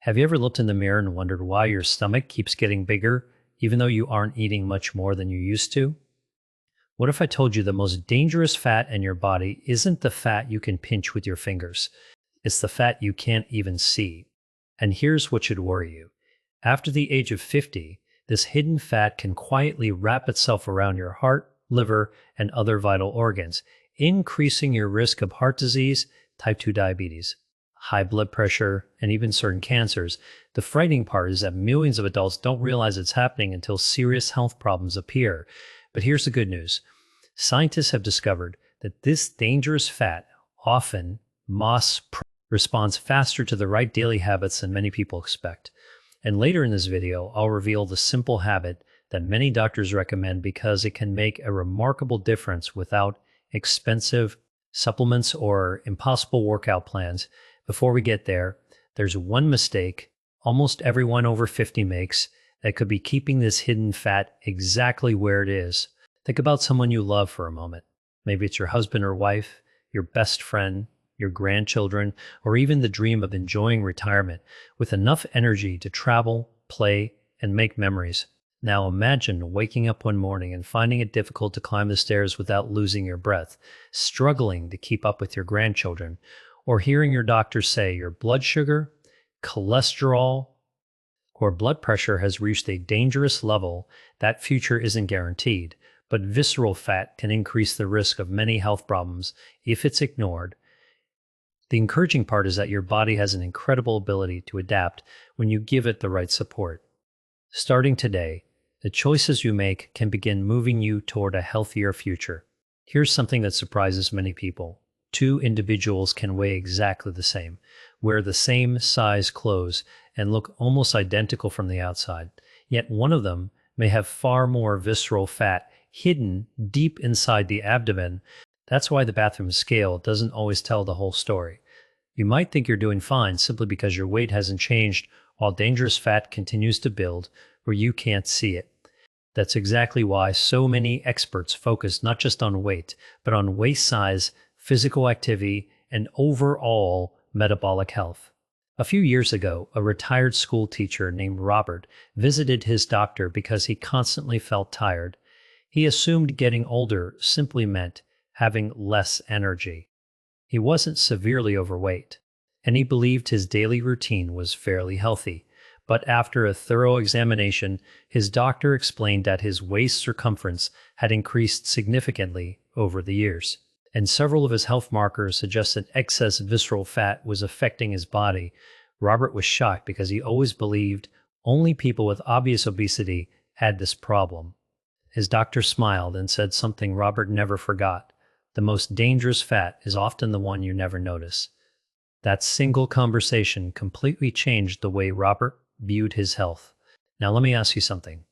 Have you ever looked in the mirror and wondered why your stomach keeps getting bigger, even though you aren't eating much more than you used to? What if I told you the most dangerous fat in your body isn't the fat you can pinch with your fingers? It's the fat you can't even see. And here's what should worry you. After the age of 50, this hidden fat can quietly wrap itself around your heart, liver, and other vital organs, increasing your risk of heart disease, type 2 diabetes, high blood pressure, and even certain cancers. The frightening part is that millions of adults don't realize it's happening until serious health problems appear. But here's the good news. Scientists have discovered that this dangerous fat, often MOS, responds faster to the right daily habits than many people expect. And later in this video, I'll reveal the simple habit that many doctors recommend because it can make a remarkable difference without expensive supplements or impossible workout plans. Before we get there, there's one mistake almost everyone over 50 makes that could be keeping this hidden fat exactly where it is. Think about someone you love for a moment. Maybe it's your husband or wife, your best friend, your grandchildren, or even the dream of enjoying retirement with enough energy to travel, play, and make memories. Now imagine waking up one morning and finding it difficult to climb the stairs without losing your breath, struggling to keep up with your grandchildren, or hearing your doctor say your blood sugar, cholesterol, or blood pressure has reached a dangerous level. That future isn't guaranteed, but visceral fat can increase the risk of many health problems if it's ignored. The encouraging part is that your body has an incredible ability to adapt when you give it the right support. Starting today, the choices you make can begin moving you toward a healthier future. Here's something that surprises many people. Two individuals can weigh exactly the same, wear the same size clothes, and look almost identical from the outside. Yet one of them may have far more visceral fat hidden deep inside the abdomen. That's why the bathroom scale doesn't always tell the whole story. You might think you're doing fine simply because your weight hasn't changed while dangerous fat continues to build where you can't see it. That's exactly why so many experts focus not just on weight, but on waist size, physical activity, and overall metabolic health. A few years ago, a retired school teacher named Robert visited his doctor because he constantly felt tired. He assumed getting older simply meant having less energy. He wasn't severely overweight, and he believed his daily routine was fairly healthy. But after a thorough examination, his doctor explained that his waist circumference had increased significantly over the years, and several of his health markers suggested excess visceral fat was affecting his body. Robert was shocked because he always believed only people with obvious obesity had this problem. His doctor smiled and said something Robert never forgot. The most dangerous fat is often the one you never notice. That single conversation completely changed the way Robert viewed his health. Now let me ask you something.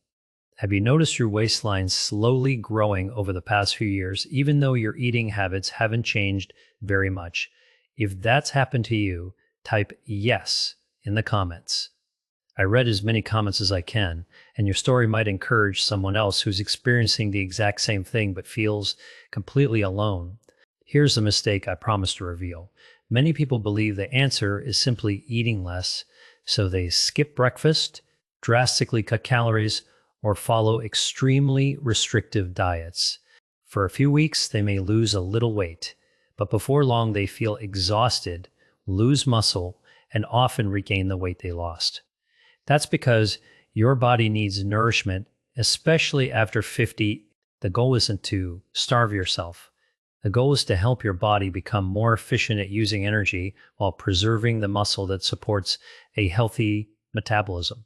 Have you noticed your waistline slowly growing over the past few years, even though your eating habits haven't changed very much? If that's happened to you, type yes in the comments. I read as many comments as I can, and your story might encourage someone else who's experiencing the exact same thing but feels completely alone. Here's the mistake I promise to reveal. Many people believe the answer is simply eating less, so they skip breakfast, drastically cut calories, or follow extremely restrictive diets. For a few weeks, they may lose a little weight, but before long they feel exhausted, lose muscle, and often regain the weight they lost. That's because your body needs nourishment, especially after 50. The goal isn't to starve yourself. The goal is to help your body become more efficient at using energy while preserving the muscle that supports a healthy metabolism.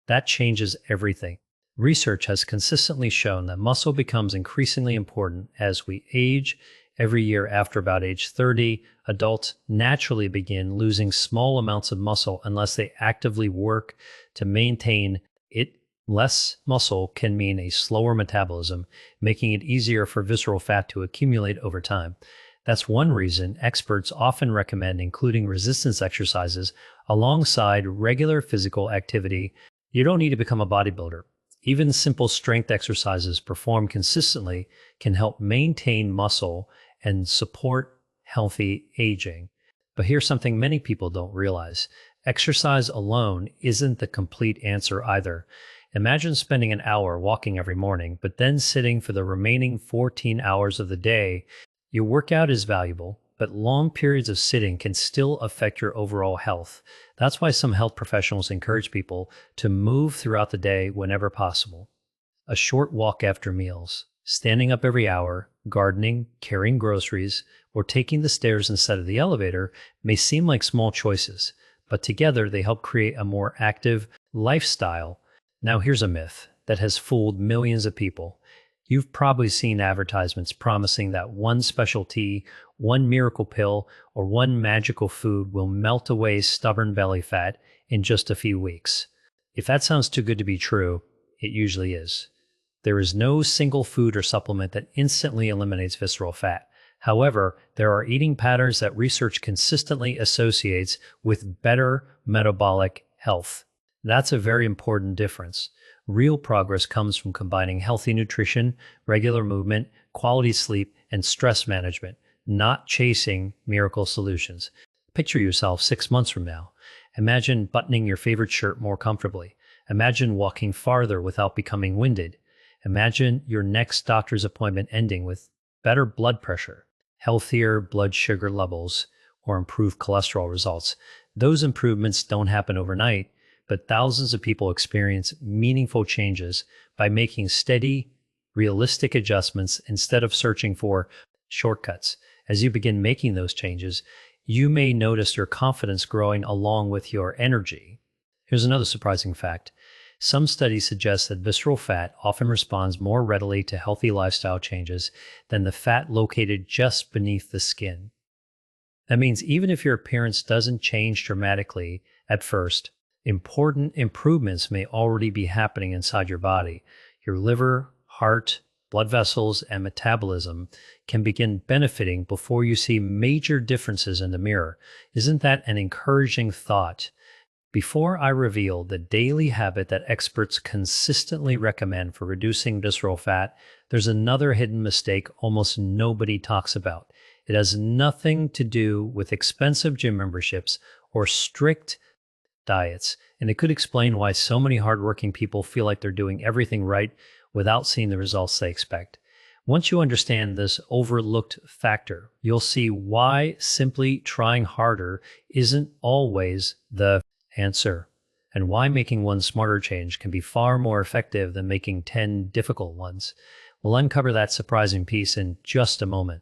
That changes everything. Research has consistently shown that muscle becomes increasingly important as we age. Every year after about age 30, adults naturally begin losing small amounts of muscle unless they actively work to maintain it. Less muscle can mean a slower metabolism, making it easier for visceral fat to accumulate over time. That's one reason experts often recommend including resistance exercises alongside regular physical activity. You don't need to become a bodybuilder. Even simple strength exercises performed consistently can help maintain muscle and support healthy aging. But here's something many people don't realize. Exercise alone isn't the complete answer either. Imagine spending an hour walking every morning, but then sitting for the remaining 14 hours of the day. Your workout is valuable, but long periods of sitting can still affect your overall health. That's why some health professionals encourage people to move throughout the day whenever possible. A short walk after meals, standing up every hour, gardening, carrying groceries, or taking the stairs instead of the elevator may seem like small choices, but together they help create a more active lifestyle. Now, here's a myth that has fooled millions of people. You've probably seen advertisements promising that one special tea, one miracle pill, or one magical food will melt away stubborn belly fat in just a few weeks. If that sounds too good to be true, it usually is. There is no single food or supplement that instantly eliminates visceral fat. However, there are eating patterns that research consistently associates with better metabolic health. That's a very important difference. Real progress comes from combining healthy nutrition, regular movement, quality sleep, and stress management, not chasing miracle solutions. Picture yourself 6 months from now. Imagine buttoning your favorite shirt more comfortably. Imagine walking farther without becoming winded. Imagine your next doctor's appointment ending with better blood pressure, healthier blood sugar levels, or improved cholesterol results. Those improvements don't happen overnight, but thousands of people experience meaningful changes by making steady, realistic adjustments instead of searching for shortcuts. As you begin making those changes, you may notice your confidence growing along with your energy. Here's another surprising fact. Some studies suggest that visceral fat often responds more readily to healthy lifestyle changes than the fat located just beneath the skin. That means even if your appearance doesn't change dramatically at first, important improvements may already be happening inside your body. Your liver, heart, blood vessels, and metabolism can begin benefiting before you see major differences in the mirror. Isn't that an encouraging thought? Before I reveal the daily habit that experts consistently recommend for reducing visceral fat, there's another hidden mistake almost nobody talks about. It has nothing to do with expensive gym memberships or strict diets, and it could explain why so many hardworking people feel like they're doing everything right without seeing the results they expect. Once you understand this overlooked factor, you'll see why simply trying harder isn't always the answer, and why making one smarter change can be far more effective than making 10 difficult ones. We'll uncover that surprising piece in just a moment.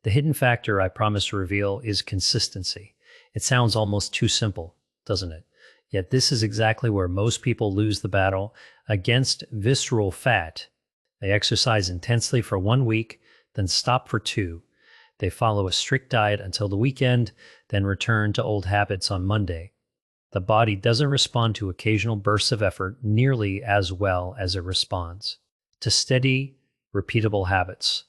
The hidden factor I promise to reveal is consistency. It sounds almost too simple, doesn't it? Yet this is exactly where most people lose the battle against visceral fat. They exercise intensely for 1 week, then stop for 2. They follow a strict diet until the weekend, then return to old habits on Monday. The body doesn't respond to occasional bursts of effort nearly as well as it responds to steady, repeatable habits.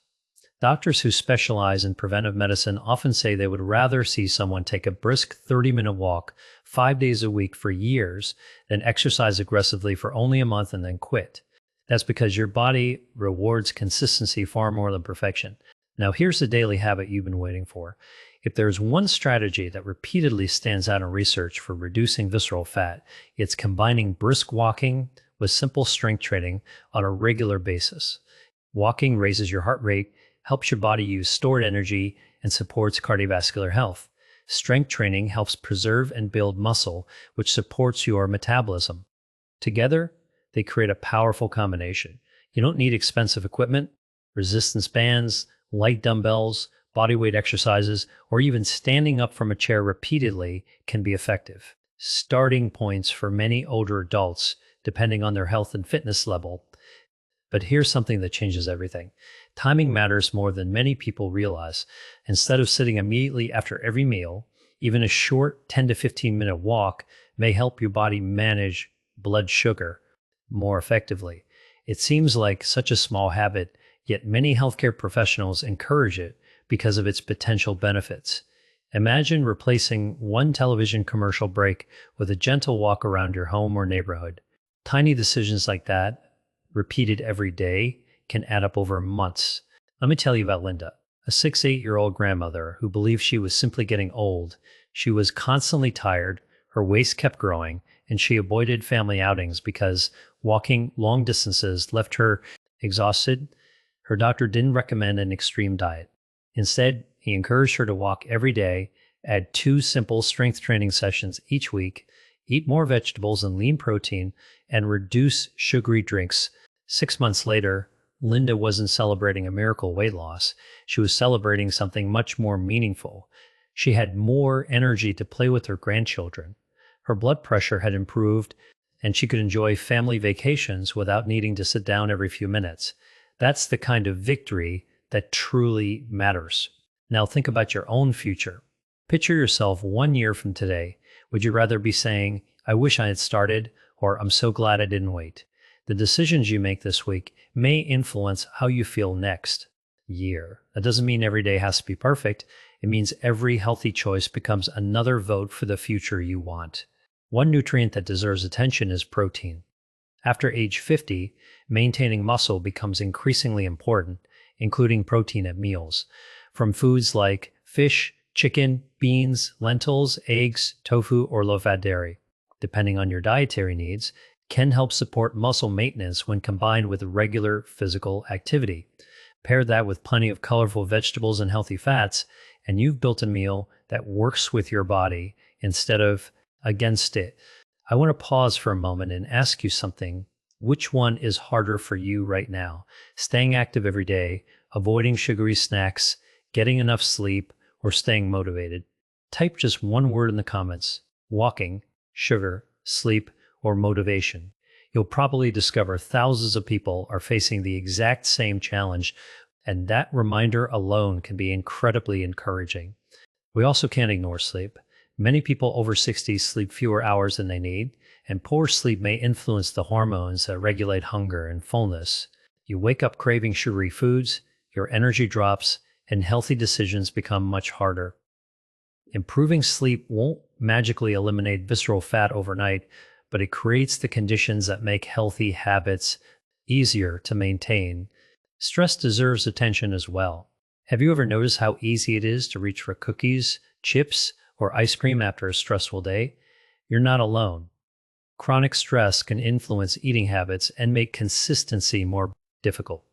Doctors who specialize in preventive medicine often say they would rather see someone take a brisk 30-minute walk 5 days a week for years than exercise aggressively for only a month and then quit. That's because your body rewards consistency far more than perfection. Now, here's the daily habit you've been waiting for. If there's one strategy that repeatedly stands out in research for reducing visceral fat, it's combining brisk walking with simple strength training on a regular basis. Walking raises your heart rate, helps your body use stored energy, and supports cardiovascular health. Strength training helps preserve and build muscle, which supports your metabolism. Together, they create a powerful combination. You don't need expensive equipment. Resistance bands, light dumbbells, bodyweight exercises, or even standing up from a chair repeatedly can be effective. Starting points for many older adults, depending on their health and fitness level. But here's something that changes everything. Timing matters more than many people realize. Instead of sitting immediately after every meal, even a short 10 to 15 minute walk may help your body manage blood sugar more effectively. It seems like such a small habit, yet many healthcare professionals encourage it because of its potential benefits. Imagine replacing one television commercial break with a gentle walk around your home or neighborhood. Tiny decisions like that, repeated every day, can add up over months. Let me tell you about Linda, a 68-year-old grandmother who believed she was simply getting old. She was constantly tired, Her waist kept growing, and she avoided family outings because walking long distances left her exhausted. Her doctor didn't recommend an extreme diet. Instead, he encouraged her to walk every day, add 2 simple strength training sessions each week, eat more vegetables and lean protein, and reduce sugary drinks. 6 months later, Linda wasn't celebrating a miracle weight loss. She was celebrating something much more meaningful. She had more energy to play with her grandchildren. Her blood pressure had improved, and she could enjoy family vacations without needing to sit down every few minutes. That's the kind of victory that truly matters. Now think about your own future. Picture yourself 1 year from today. Would you rather be saying, I wish I had started, or I'm so glad I didn't wait? The decisions you make this week may influence how you feel next year. That doesn't mean every day has to be perfect. It means every healthy choice becomes another vote for the future you want. One nutrient that deserves attention is protein. After age 50, maintaining muscle becomes increasingly important, including protein at meals. From foods like fish, chicken, beans, lentils, eggs, tofu, or low-fat dairy, depending on your dietary needs, can help support muscle maintenance when combined with regular physical activity. Pair that with plenty of colorful vegetables and healthy fats, and you've built a meal that works with your body instead of against it. I want to pause for a moment and ask you something. Which one is harder for you right now? Staying active every day, avoiding sugary snacks, getting enough sleep, or staying motivated? Type just one word in the comments: walking, sugar, sleep, or motivation. You'll probably discover thousands of people are facing the exact same challenge, and that reminder alone can be incredibly encouraging. We also can't ignore sleep. Many people over 60 sleep fewer hours than they need, and poor sleep may influence the hormones that regulate hunger and fullness. You wake up craving sugary foods, your energy drops, and healthy decisions become much harder. Improving sleep won't magically eliminate visceral fat overnight, but it creates the conditions that make healthy habits easier to maintain. Stress deserves attention as well. Have you ever noticed how easy it is to reach for cookies, chips, or ice cream after a stressful day? You're not alone. Chronic stress can influence eating habits and make consistency more difficult.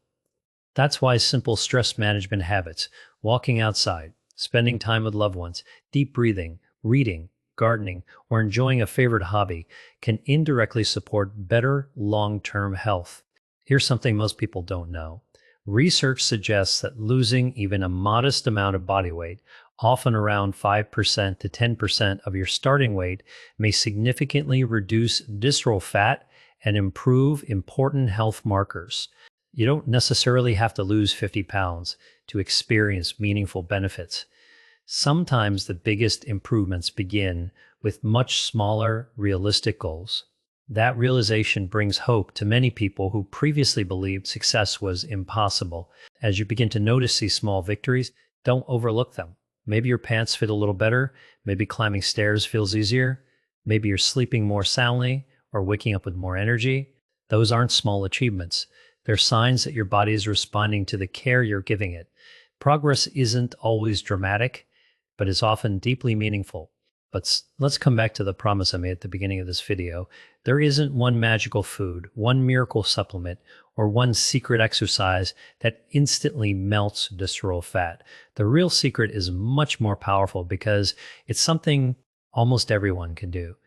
That's why simple stress management habits, walking outside, spending time with loved ones, deep breathing, reading, gardening, or enjoying a favorite hobby can indirectly support better long-term health. Here's something most people don't know. Research suggests that losing even a modest amount of body weight, often around 5% to 10% of your starting weight, may significantly reduce visceral fat and improve important health markers. You don't necessarily have to lose 50 pounds to experience meaningful benefits. Sometimes the biggest improvements begin with much smaller, realistic goals. That realization brings hope to many people who previously believed success was impossible. As you begin to notice these small victories, don't overlook them. Maybe your pants fit a little better, maybe climbing stairs feels easier, maybe you're sleeping more soundly or waking up with more energy. Those aren't small achievements. They're signs that your body is responding to the care you're giving it. Progress isn't always dramatic, but it's often deeply meaningful. But let's come back to the promise I made at the beginning of this video. There isn't one magical food, one miracle supplement, or one secret exercise that instantly melts visceral fat. The real secret is much more powerful because it's something almost everyone can do.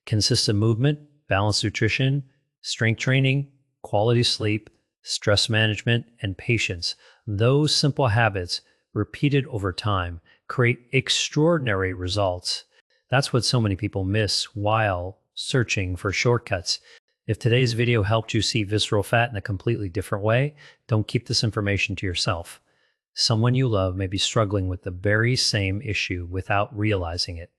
Consistent movement, balanced nutrition, strength training, quality sleep, stress management, and patience. Those simple habits, repeated over time, create extraordinary results. That's what so many people miss while searching for shortcuts. If today's video helped you see visceral fat in a completely different way, don't keep this information to yourself. Someone you love may be struggling with the very same issue without realizing it.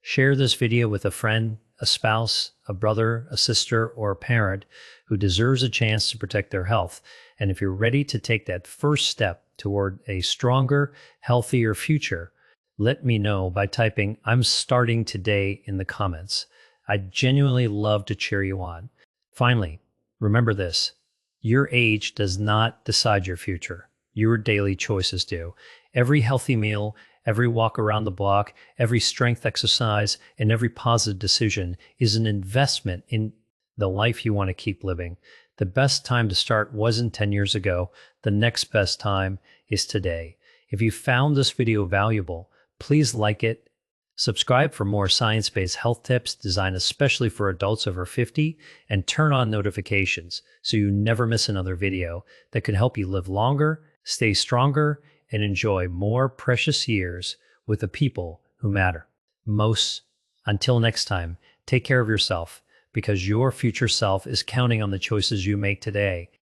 Share this video with a friend, a spouse, a brother, a sister, or a parent who deserves a chance to protect their health. And if you're ready to take that first step toward a stronger, healthier future, let me know by typing "I'm starting today" in the comments. I'd genuinely love to cheer you on. Finally, remember this: your age does not decide your future. Your daily choices do. Every healthy meal, Every walk around the block, every strength exercise, and every positive decision is an investment in the life you want to keep living. The best time to start wasn't 10 years ago. The next best time is today. If you found this video valuable, please like it. Subscribe for more science-based health tips designed especially for adults over 50, and turn on notifications so you never miss another video that could help you live longer, stay stronger, and enjoy more precious years with the people who matter most. Until next time, take care of yourself, because your future self is counting on the choices you make today.